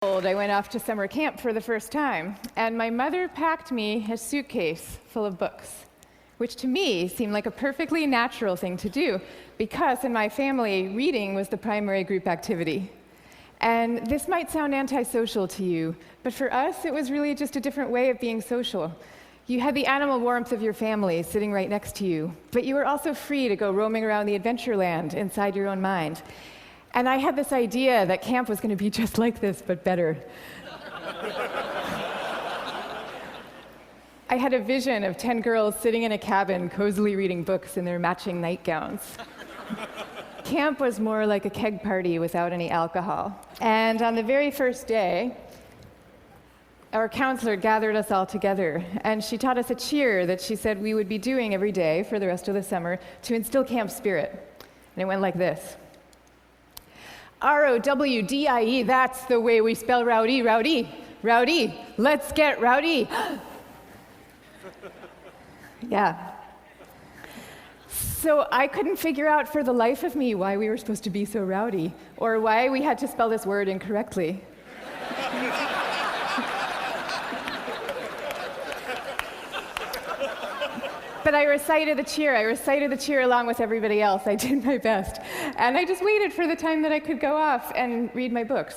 I went off to summer camp for the first time, and my mother packed me a suitcase full of books, which to me seemed like a perfectly natural thing to do, because in my family, reading was the primary group activity. And this might sound antisocial to you, but for us, it was really just a different way of being social. You had the animal warmth of your family sitting right next to you, but you were also free to go roaming around the adventure land inside your own mind. And I had this idea that camp was going to be just like this, but better. I had a vision of 10 girls sitting in a cabin, cozily reading books in their matching nightgowns. Camp was more like a keg party without any alcohol. And on the very first day, our counselor gathered us all together, and she taught us a cheer that she said we would be doing every day for the rest of the summer to instill camp spirit. And it went like this. R-O-W-D-I-E, that's the way we spell rowdy, rowdy, rowdy. Let's get rowdy. Yeah. So I couldn't figure out for the life of me why we were supposed to be so rowdy, or why we had to spell this word incorrectly. But I recited the cheer along with everybody else. I did my best. And I just waited for the time that I could go off and read my books.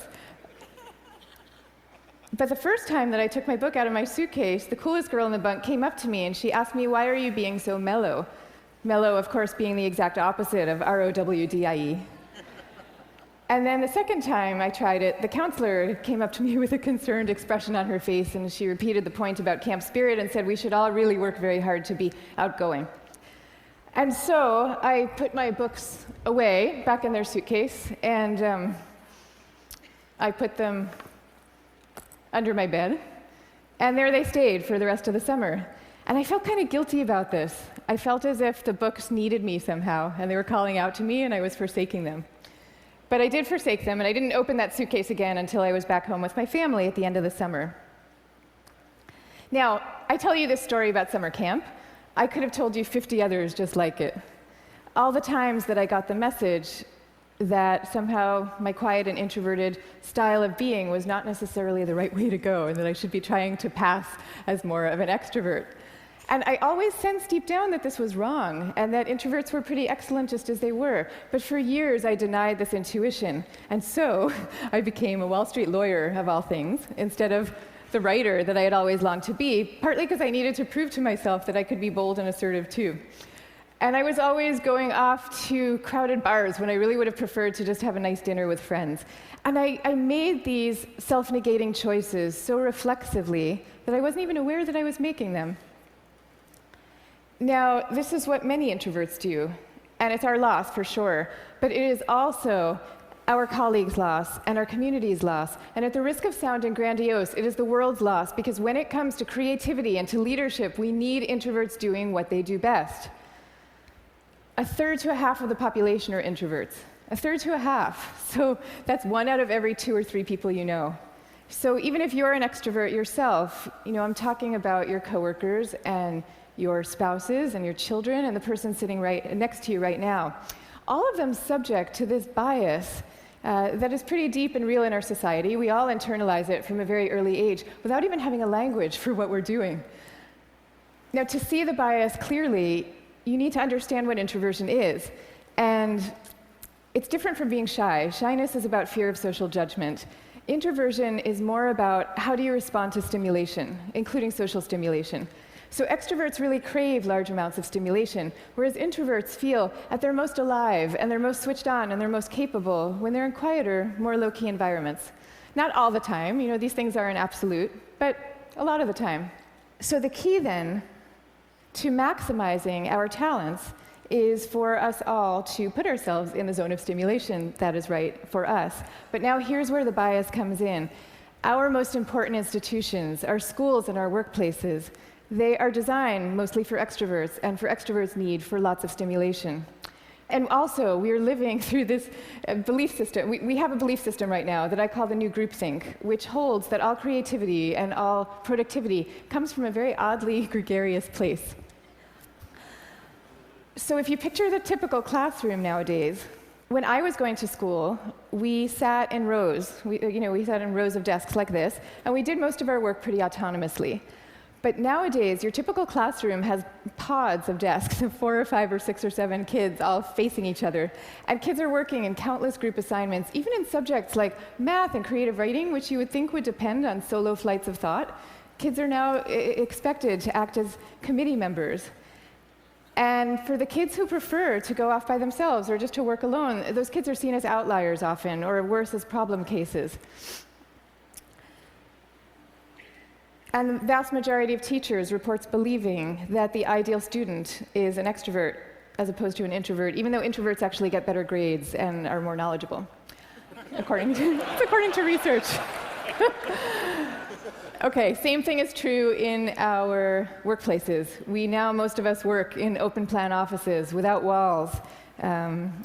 But the first time that I took my book out of my suitcase, the coolest girl in the bunk came up to me and she asked me, "Why are you being so mellow?" Mellow, of course, being the exact opposite of R-O-W-D-I-E. And then the second time I tried it, the counselor came up to me with a concerned expression on her face, and she repeated the point about camp spirit and said we should all really work very hard to be outgoing. And so I put my books away, back in their suitcase, and I put them under my bed, and there they stayed for the rest of the summer. And I felt kind of guilty about this. I felt as if the books needed me somehow, and they were calling out to me, and I was forsaking them. But I did forsake them, and I didn't open that suitcase again until I was back home with my family at the end of the summer. Now, I tell you this story about summer camp. I could have told you 50 others just like it. All the times that I got the message that somehow my quiet and introverted style of being was not necessarily the right way to go, and that I should be trying to pass as more of an extrovert. And I always sensed deep down that this was wrong, and that introverts were pretty excellent just as they were. But for years, I denied this intuition. And so I became a Wall Street lawyer, of all things, instead of the writer that I had always longed to be, partly because I needed to prove to myself that I could be bold and assertive too. And I was always going off to crowded bars when I really would have preferred to just have a nice dinner with friends. And I made these self-negating choices so reflexively that I wasn't even aware that I was making them. Now, this is what many introverts do, and it's our loss for sure, but it is also our colleagues' loss and our community's loss, and at the risk of sounding grandiose, it is the world's loss, because when it comes to creativity and to leadership, we need introverts doing what they do best. A third to a half of the population are introverts. A third to a half. So that's 1 out of every 2 or 3 people you know. So even if you're an extrovert yourself, I'm talking about your coworkers and your spouses and your children and the person sitting right next to you right now. All of them subject to this bias that is pretty deep and real in our society. We all internalize it from a very early age without even having a language for what we're doing. Now, to see the bias clearly, you need to understand what introversion is. And it's different from being shy. Shyness is about fear of social judgment. Introversion is more about how do you respond to stimulation, including social stimulation. So extroverts really crave large amounts of stimulation, whereas introverts feel at their most alive and they're most switched on and they're most capable when they're in quieter, more low-key environments. Not all the time, these things aren't absolute, but a lot of the time. So the key then to maximizing our talents is for us all to put ourselves in the zone of stimulation that is right for us. But now here's where the bias comes in. Our most important institutions, our schools and our workplaces, they are designed mostly for extroverts, and for extroverts' need for lots of stimulation. And also, we are living through this belief system. We have a belief system right now that I call the new groupthink, which holds that all creativity and all productivity comes from a very oddly gregarious place. So if you picture the typical classroom nowadays, when I was going to school, we sat in rows. We sat in rows of desks like this, and we did most of our work pretty autonomously. But nowadays, your typical classroom has pods of desks of 4 or 5 or 6 or 7 kids all facing each other. And kids are working in countless group assignments, even in subjects like math and creative writing, which you would think would depend on solo flights of thought. Kids are now expected to act as committee members. And for the kids who prefer to go off by themselves or just to work alone, those kids are seen as outliers often, or worse, as problem cases. And the vast majority of teachers reports believing that the ideal student is an extrovert as opposed to an introvert, even though introverts actually get better grades and are more knowledgeable, according to research. Okay, same thing is true in our workplaces. Most of us work in open plan offices without walls,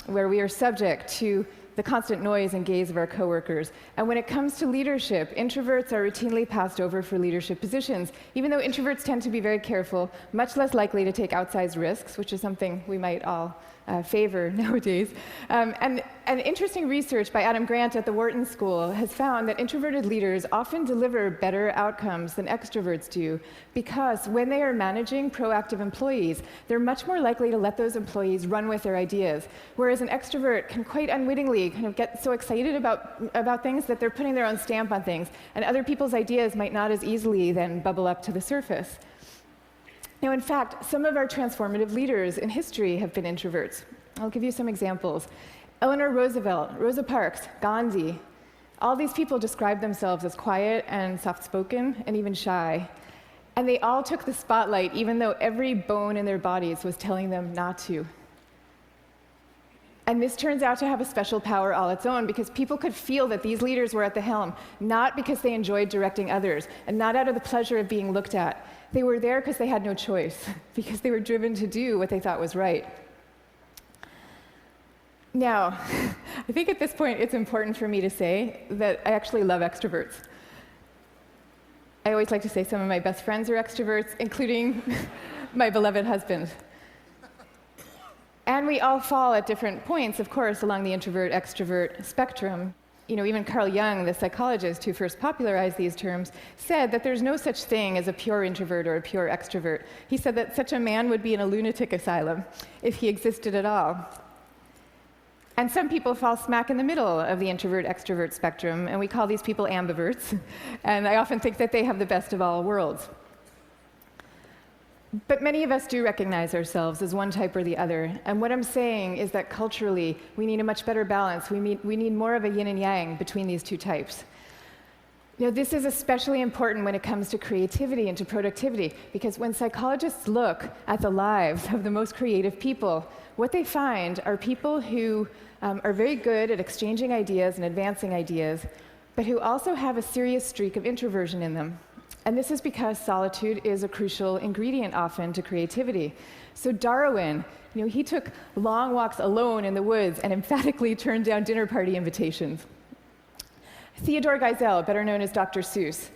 where we are subject to the constant noise and gaze of our coworkers. And when it comes to leadership, introverts are routinely passed over for leadership positions, even though introverts tend to be very careful, much less likely to take outsized risks, which is something we might all favor nowadays. And interesting research by Adam Grant at the Wharton School has found that introverted leaders often deliver better outcomes than extroverts do, because when they are managing proactive employees, they're much more likely to let those employees run with their ideas, whereas an extrovert can quite unwittingly kind of get so excited about things that they're putting their own stamp on things, and other people's ideas might not as easily then bubble up to the surface. Now, in fact, some of our transformative leaders in history have been introverts. I'll give you some examples. Eleanor Roosevelt, Rosa Parks, Gandhi, all these people describe themselves as quiet and soft-spoken and even shy. And they all took the spotlight even though every bone in their bodies was telling them not to. And this turns out to have a special power all its own, because people could feel that these leaders were at the helm, not because they enjoyed directing others, and not out of the pleasure of being looked at. They were there because they had no choice, because they were driven to do what they thought was right. Now, I think at this point it's important for me to say that I actually love extroverts. I always like to say some of my best friends are extroverts, including my beloved husband. And we all fall at different points, of course, along the introvert-extrovert spectrum. Even Carl Jung, the psychologist who first popularized these terms, said that there's no such thing as a pure introvert or a pure extrovert. He said that such a man would be in a lunatic asylum if he existed at all. And some people fall smack in the middle of the introvert-extrovert spectrum, and we call these people ambiverts. And I often think that they have the best of all worlds. But many of us do recognize ourselves as one type or the other. And what I'm saying is that culturally, we need a much better balance. We need more of a yin and yang between these two types. This is especially important when it comes to creativity and to productivity, because when psychologists look at the lives of the most creative people, what they find are people who are very good at exchanging ideas and advancing ideas, but who also have a serious streak of introversion in them. And this is because solitude is a crucial ingredient often to creativity. So Darwin, he took long walks alone in the woods and emphatically turned down dinner party invitations. Theodore Geisel, better known as Dr. Seuss,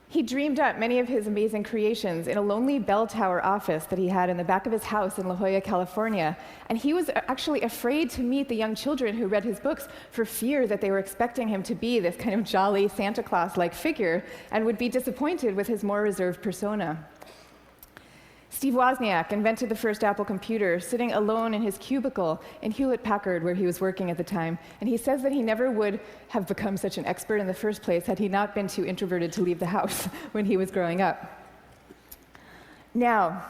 he dreamed up many of his amazing creations in a lonely bell tower office that he had in the back of his house in La Jolla, California. And he was actually afraid to meet the young children who read his books for fear that they were expecting him to be this kind of jolly Santa Claus-like figure and would be disappointed with his more reserved persona. Steve Wozniak invented the first Apple computer sitting alone in his cubicle in Hewlett-Packard, where he was working at the time. And he says that he never would have become such an expert in the first place had he not been too introverted to leave the house when he was growing up. Now,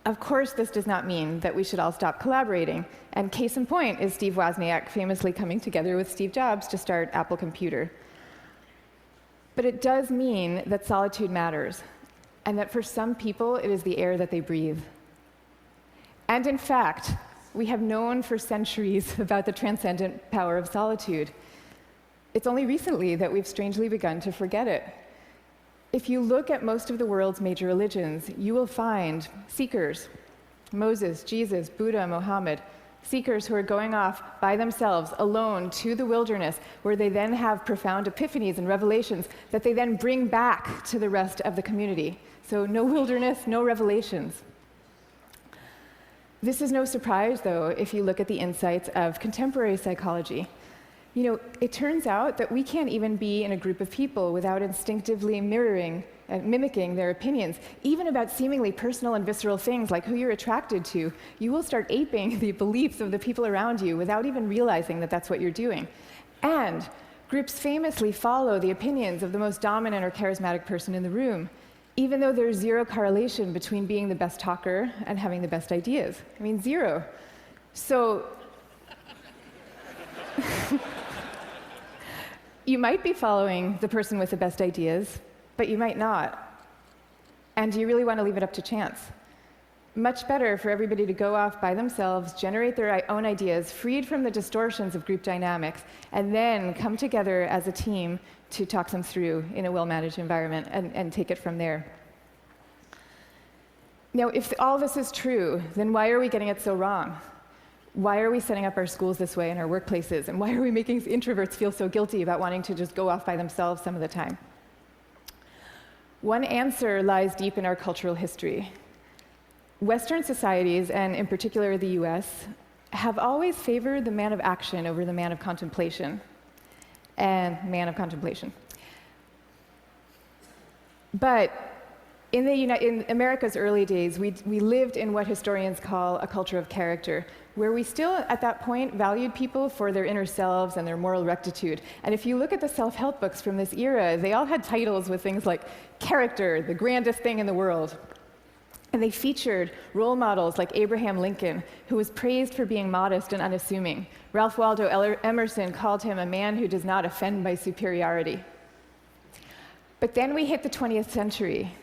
of course, this does not mean that we should all stop collaborating. And case in point is Steve Wozniak famously coming together with Steve Jobs to start Apple Computer. But it does mean that solitude matters, and that for some people, it is the air that they breathe. And in fact, we have known for centuries about the transcendent power of solitude. It's only recently that we've strangely begun to forget it. If you look at most of the world's major religions, you will find seekers, Moses, Jesus, Buddha, Mohammed, seekers who are going off by themselves, alone, to the wilderness, where they then have profound epiphanies and revelations that they then bring back to the rest of the community. So no wilderness, no revelations. This is no surprise, though, if you look at the insights of contemporary psychology. You know, it turns out that we can't even be in a group of people without instinctively mirroring and mimicking their opinions, even about seemingly personal and visceral things like who you're attracted to. You will start aping the beliefs of the people around you without even realizing that that's what you're doing. And groups famously follow the opinions of the most dominant or charismatic person in the room, even though there's zero correlation between being the best talker and having the best ideas. I mean, zero. So you might be following the person with the best ideas, but you might not. And do you really want to leave it up to chance? Much better for everybody to go off by themselves, generate their own ideas, freed from the distortions of group dynamics, and then come together as a team to talk them through in a well-managed environment and take it from there. Now, if all this is true, then why are we getting it so wrong? Why are we setting up our schools this way and our workplaces? And why are we making introverts feel so guilty about wanting to just go off by themselves some of the time? One answer lies deep in our cultural history. Western societies, and in particular the US, have always favored the man of action over the man of contemplation. But in America's early days, we lived in what historians call a culture of character, where we still, at that point, valued people for their inner selves and their moral rectitude. And if you look at the self-help books from this era, they all had titles with things like character, the grandest thing in the world. And they featured role models like Abraham Lincoln, who was praised for being modest and unassuming. Ralph Waldo Emerson called him a man who does not offend by superiority. But then we hit the 20th century,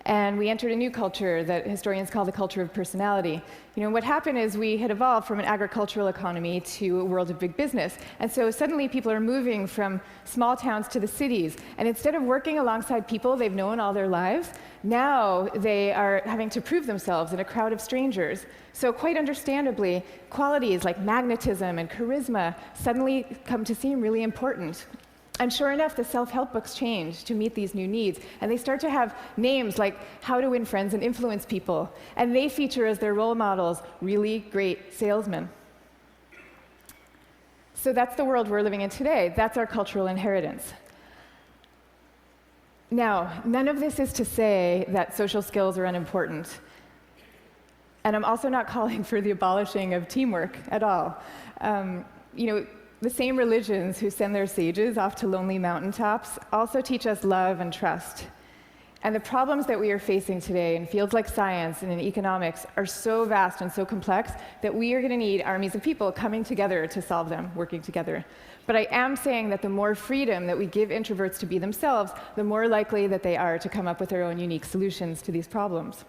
and we entered a new culture that historians call the culture of personality. You know, what happened is we had evolved from an agricultural economy to a world of big business. And so suddenly people are moving from small towns to the cities. And instead of working alongside people they've known all their lives, now they are having to prove themselves in a crowd of strangers. So quite understandably, qualities like magnetism and charisma suddenly come to seem really important. And sure enough, the self-help books change to meet these new needs, and they start to have names like How to Win Friends and Influence People, and they feature as their role models really great salesmen. So that's the world we're living in today. That's our cultural inheritance. Now, none of this is to say that social skills are unimportant. And I'm also not calling for the abolishing of teamwork at all. You know, the same religions who send their sages off to lonely mountaintops also teach us love and trust. And the problems that we are facing today in fields like science and in economics are so vast and so complex that we are going to need armies of people coming together to solve them, working together. But I am saying that the more freedom that we give introverts to be themselves, the more likely that they are to come up with their own unique solutions to these problems.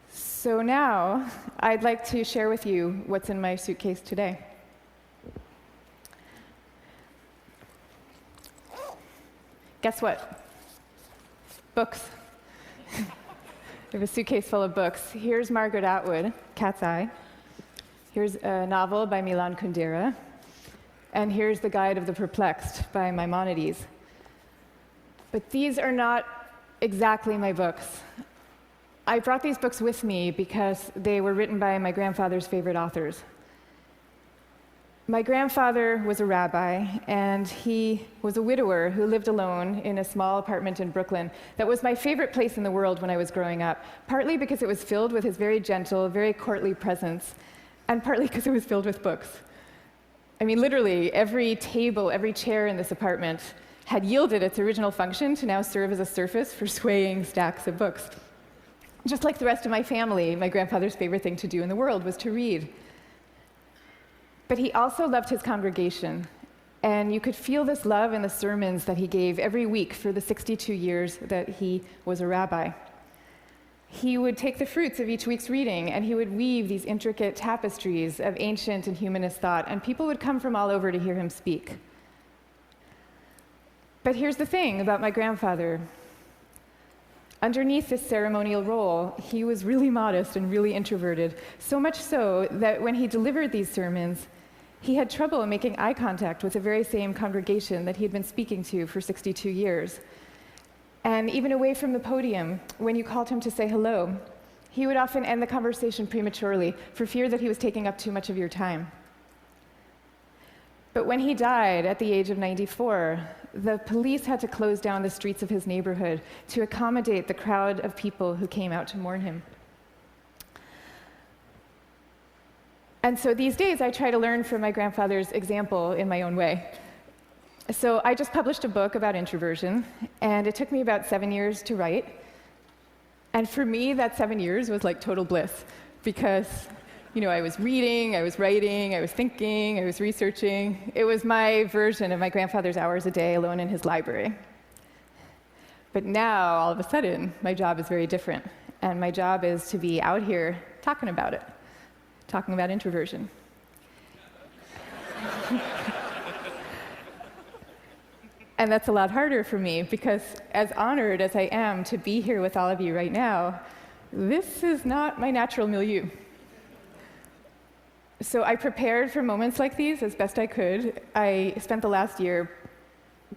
So now, I'd like to share with you what's in my suitcase today. Guess what? Books. I have a suitcase full of books. Here's Margaret Atwood, Cat's Eye. Here's a novel by Milan Kundera. And here's The Guide of the Perplexed by Maimonides. But these are not exactly my books. I brought these books with me because they were written by my grandfather's favorite authors. My grandfather was a rabbi, and he was a widower who lived alone in a small apartment in Brooklyn that was my favorite place in the world when I was growing up, partly because it was filled with his very gentle, very courtly presence, and partly because it was filled with books. I mean, literally, every table, every chair in this apartment had yielded its original function to now serve as a surface for swaying stacks of books. Just like the rest of my family, my grandfather's favorite thing to do in the world was to read. But he also loved his congregation, and you could feel this love in the sermons that he gave every week for the 62 years that he was a rabbi. He would take the fruits of each week's reading, and he would weave these intricate tapestries of ancient and humanist thought, and people would come from all over to hear him speak. But here's the thing about my grandfather. Underneath this ceremonial role, he was really modest and really introverted, so much so that when he delivered these sermons, he had trouble making eye contact with the very same congregation that he had been speaking to for 62 years. And even away from the podium, when you called him to say hello, He would often end the conversation prematurely for fear that he was taking up too much of your time. But when he died at the age of 94, the police had to close down the streets of his neighborhood to accommodate the crowd of people who came out to mourn him. And so these days, I try to learn from my grandfather's example in my own way. So I just published a book about introversion, and it took me about 7 years to write. And for me, that 7 years was like total bliss, because I was reading, I was writing, I was thinking, I was researching. It was my version of my grandfather's hours a day alone in his library. But now, all of a sudden, my job is very different. And my job is to be out here talking about it, talking about introversion. And that's a lot harder for me, because as honored as I am to be here with all of you right now, this is not my natural milieu. So I prepared for moments like these as best I could. I spent the last year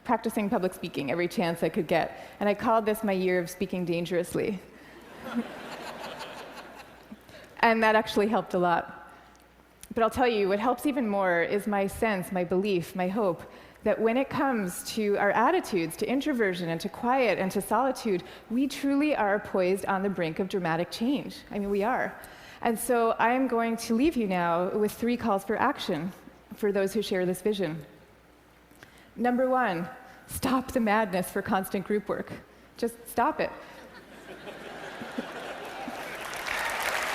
practicing public speaking every chance I could get, and I called this my year of speaking dangerously. And that actually helped a lot. But I'll tell you, what helps even more is my sense, my belief, my hope that when it comes to our attitudes to introversion and to quiet and to solitude, we truly are poised on the brink of dramatic change. I mean, we are. And so I'm going to leave you now with 3 calls for action for those who share this vision. Number 1, stop the madness for constant group work. Just stop it.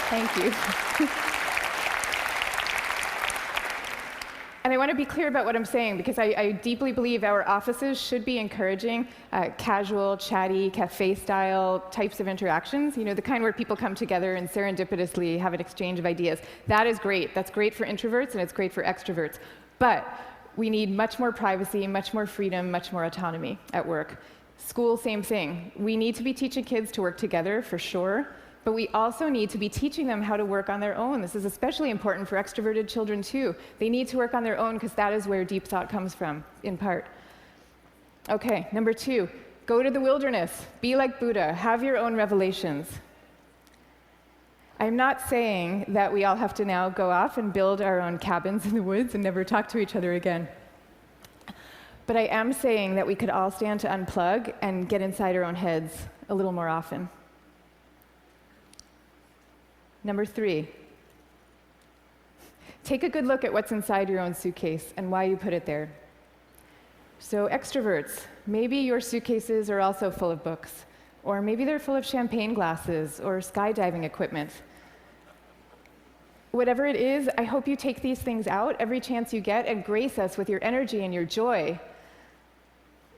Thank you. And I want to be clear about what I'm saying, because I deeply believe our offices should be encouraging casual, chatty, cafe-style types of interactions, the kind where people come together and serendipitously have an exchange of ideas. That is great. That's great for introverts, and it's great for extroverts. But we need much more privacy, much more freedom, much more autonomy at work. School, same thing. We need to be teaching kids to work together, for sure. But we also need to be teaching them how to work on their own. This is especially important for extroverted children, too. They need to work on their own because that is where deep thought comes from, in part. Okay, number 2, go to the wilderness. Be like Buddha. Have your own revelations. I'm not saying that we all have to now go off and build our own cabins in the woods and never talk to each other again. But I am saying that we could all stand to unplug and get inside our own heads a little more often. Number 3, take a good look at what's inside your own suitcase and why you put it there. So extroverts, maybe your suitcases are also full of books, or maybe they're full of champagne glasses or skydiving equipment. Whatever it is, I hope you take these things out every chance you get and grace us with your energy and your joy.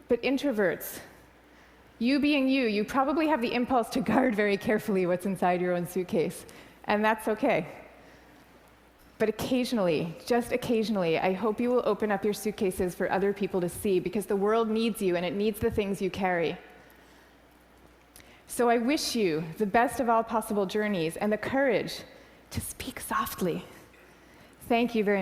But introverts, you being you probably have the impulse to guard very carefully what's inside your own suitcase. And that's okay. But occasionally, just occasionally, I hope you will open up your suitcases for other people to see, because the world needs you and it needs the things you carry. So I wish you the best of all possible journeys and the courage to speak softly. Thank you very much.